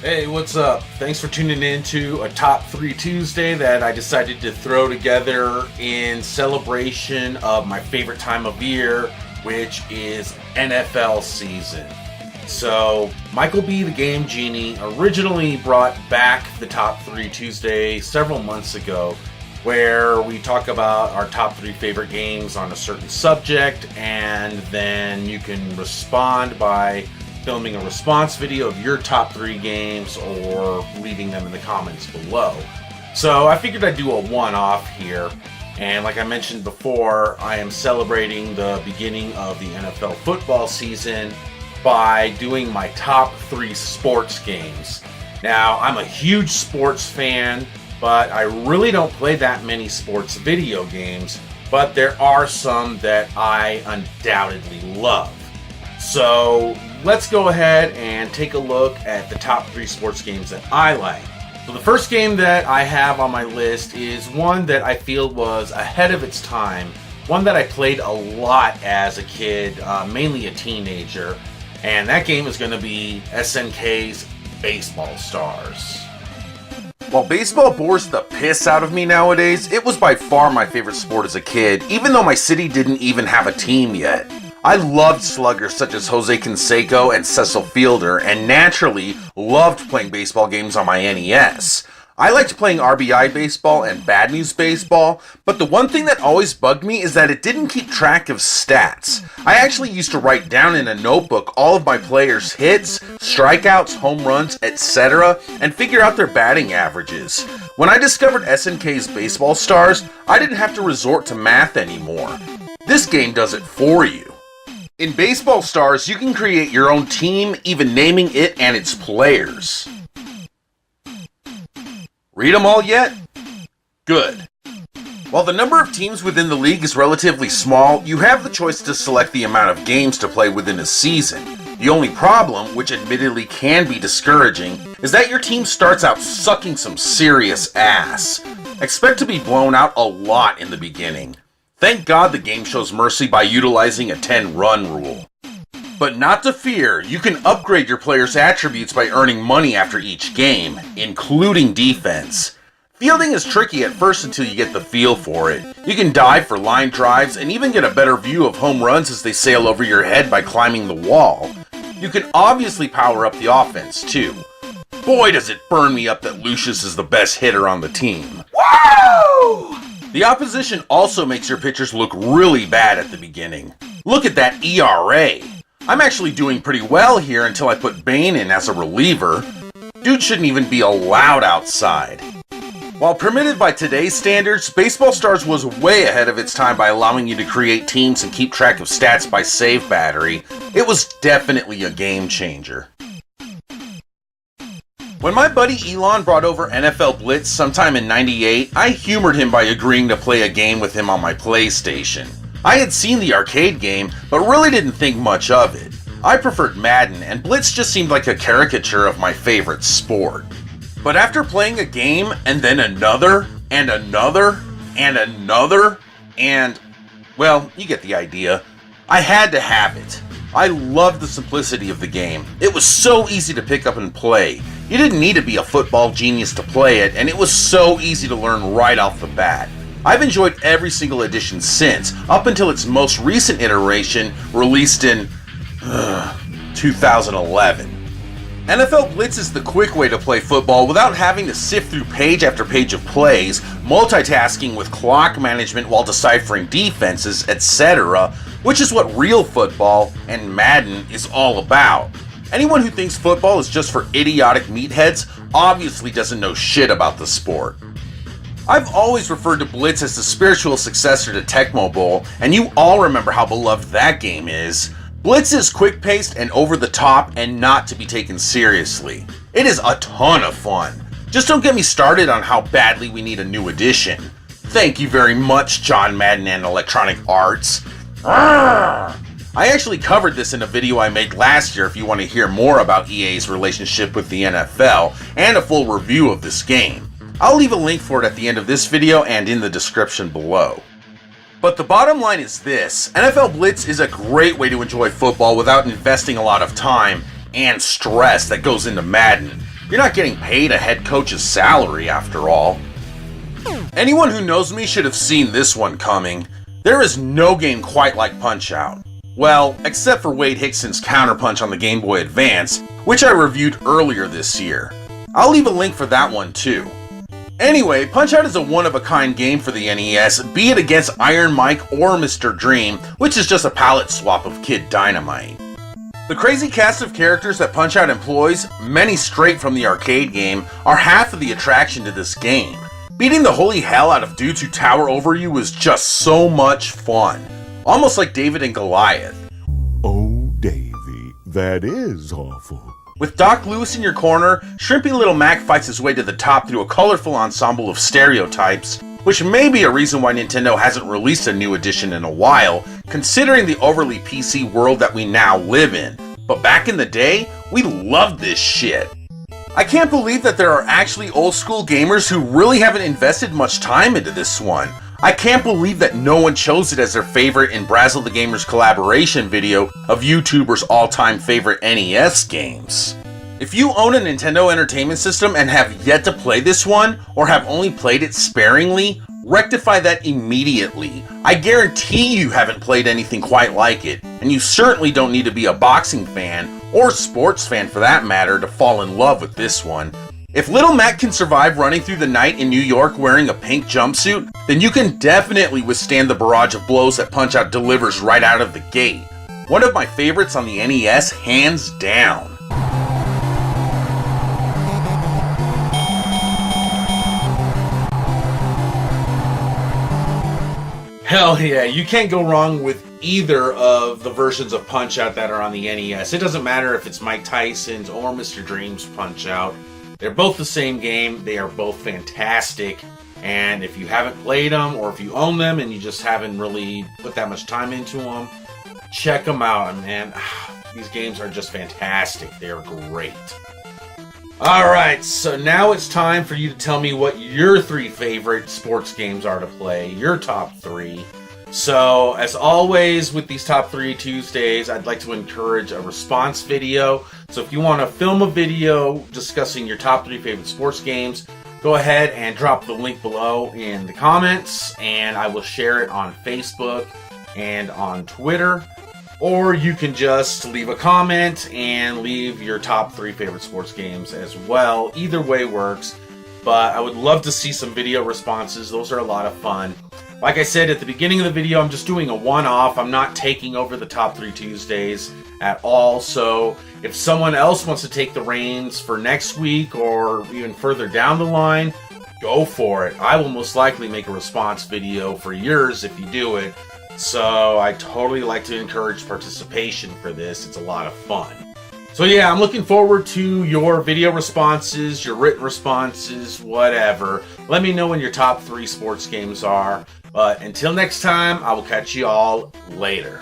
Hey, what's up? Thanks for tuning in to a Top 3 Tuesday that I decided to throw together in celebration of my favorite time of year, which is NFL season. So, Michael B. the Game Genie originally brought back the Top 3 Tuesday several months ago, where we talk about our top 3 favorite games on a certain subject, and then you can respond by filming a response video of your top 3 games or leaving them in the comments below. So I figured I'd do a one-off here, and like I mentioned before, I am celebrating the beginning of the NFL football season by doing my top 3 sports games. Now, I'm a huge sports fan, but I really don't play that many sports video games, but there are some that I undoubtedly love. So let's go ahead and take a look at the top 3 sports games that I like. So the first game that I have on my list is one that I feel was ahead of its time, one that I played a lot as a kid, mainly a teenager, and that game is going to be SNKS Baseball Stars. While baseball bores the piss out of me nowadays, it was by far my favorite sport as a kid, even though my city didn't even have a team yet. I loved sluggers such as Jose Canseco and Cecil Fielder, and naturally loved playing baseball games on my NES. I liked playing RBI baseball and Bad News baseball, but the one thing that always bugged me is that it didn't keep track of stats. I actually used to write down in a notebook all of my players' hits, strikeouts, home runs, etc., and figure out their batting averages. When I discovered SNK's Baseball Stars, I didn't have to resort to math anymore. This game does it for you. In Baseball Stars, you can create your own team, even naming it and its players. Read them all yet? Good. While the number of teams within the league is relatively small, you have the choice to select the amount of games to play within a season. The only problem, which admittedly can be discouraging, is that your team starts out sucking some serious ass. Expect to be blown out a lot in the beginning. Thank God the game shows mercy by utilizing a 10-run rule. But not to fear, you can upgrade your player's attributes by earning money after each game, including defense. Fielding is tricky at first until you get the feel for it. You can dive for line drives and even get a better view of home runs as they sail over your head by climbing the wall. You can obviously power up the offense too. Boy, does it burn me up that Lucius is the best hitter on the team. Woo! The opposition also makes your pitchers look really bad at the beginning. Look at that ERA. I'm actually doing pretty well here until I put Bane in as a reliever. Dude shouldn't even be allowed outside. While primitive by today's standards, Baseball Stars was way ahead of its time by allowing you to create teams and keep track of stats by save battery. It was definitely a game changer. When my buddy Elon brought over NFL Blitz sometime in '98, I humored him by agreeing to play a game with him on my PlayStation. I had seen the arcade game, but really didn't think much of it. I preferred Madden, and Blitz just seemed like a caricature of my favorite sport. But after playing a game, and then another, and another, and another, and, well, you get the idea. I had to have it. I loved the simplicity of the game. It was so easy to pick up and play. You didn't need to be a football genius to play it, and it was so easy to learn right off the bat. I've enjoyed every single edition since, up until its most recent iteration, released in 2011. NFL Blitz is the quick way to play football without having to sift through page after page of plays, multitasking with clock management while deciphering defenses, etc., which is what real football and Madden is all about. Anyone who thinks football is just for idiotic meatheads obviously doesn't know shit about the sport. I've always referred to Blitz as the spiritual successor to Tecmo Bowl, and you all remember how beloved that game is. Blitz is quick-paced and over-the-top and not to be taken seriously. It is a ton of fun. Just don't get me started on how badly we need a new edition. Thank you very much, John Madden and Electronic Arts. Arrgh! I actually covered this in a video I made last year if you want to hear more about EA's relationship with the NFL and a full review of this game. I'll leave a link for it at the end of this video and in the description below. But the bottom line is this: NFL Blitz is a great way to enjoy football without investing a lot of time and stress that goes into Madden. You're not getting paid a head coach's salary after all. Anyone who knows me should have seen this one coming. There is no game quite like Punch-Out! Well, except for Wade Hickson's Counterpunch on the Game Boy Advance, which I reviewed earlier this year. I'll leave a link for that one too. Anyway, Punch-Out! Is a one-of-a-kind game for the NES, be it against Iron Mike or Mr. Dream, which is just a palette swap of Kid Dynamite. The crazy cast of characters that Punch-Out! Employs, many straight from the arcade game, are half of the attraction to this game. Beating the holy hell out of dudes who tower over you was just so much fun. Almost like David and Goliath. Oh, Davy, that is awful. With Doc Lewis in your corner, Shrimpy Little Mac fights his way to the top through a colorful ensemble of stereotypes, which may be a reason why Nintendo hasn't released a new edition in a while, considering the overly PC world that we now live in. But back in the day, we loved this shit. I can't believe that there are actually old school gamers who really haven't invested much time into this one. I can't believe that no one chose it as their favorite in Brazzle the Gamer's collaboration video of YouTubers' all-time favorite NES games. If you own a Nintendo Entertainment System and have yet to play this one, or have only played it sparingly, rectify that immediately. I guarantee you haven't played anything quite like it, and you certainly don't need to be a boxing fan, or sports fan for that matter, to fall in love with this one. If Little Mac can survive running through the night in New York wearing a pink jumpsuit, then you can definitely withstand the barrage of blows that Punch-Out! Delivers right out of the gate. One of my favorites on the NES, hands down. Hell yeah, you can't go wrong with either of the versions of Punch-Out! That are on the NES. It doesn't matter if it's Mike Tyson's or Mr. Dream's Punch-Out! They're both the same game, they are both fantastic, and if you haven't played them, or if you own them and you just haven't really put that much time into them, check them out, man. These games are just fantastic, they're great. Alright, so now it's time for you to tell me what your 3 favorite sports games are to play, your top 3. So, as always with these top 3 Tuesdays, I'd like to encourage a response video. So if you want to film a video discussing your top 3 favorite sports games, go ahead and drop the link below in the comments, and I will share it on Facebook and on Twitter. Or you can just leave a comment and leave your top 3 favorite sports games as well. Either way works, but I would love to see some video responses. Those are a lot of fun. Like I said at the beginning of the video, I'm just doing a one-off. I'm not taking over the top 3 Tuesdays at all. So if someone else wants to take the reins for next week or even further down the line, go for it. I will most likely make a response video for yours if you do it. So I totally like to encourage participation for this. It's a lot of fun. So yeah, I'm looking forward to your video responses, your written responses, whatever. Let me know when your top 3 sports games are. But until next time, I will catch you all later.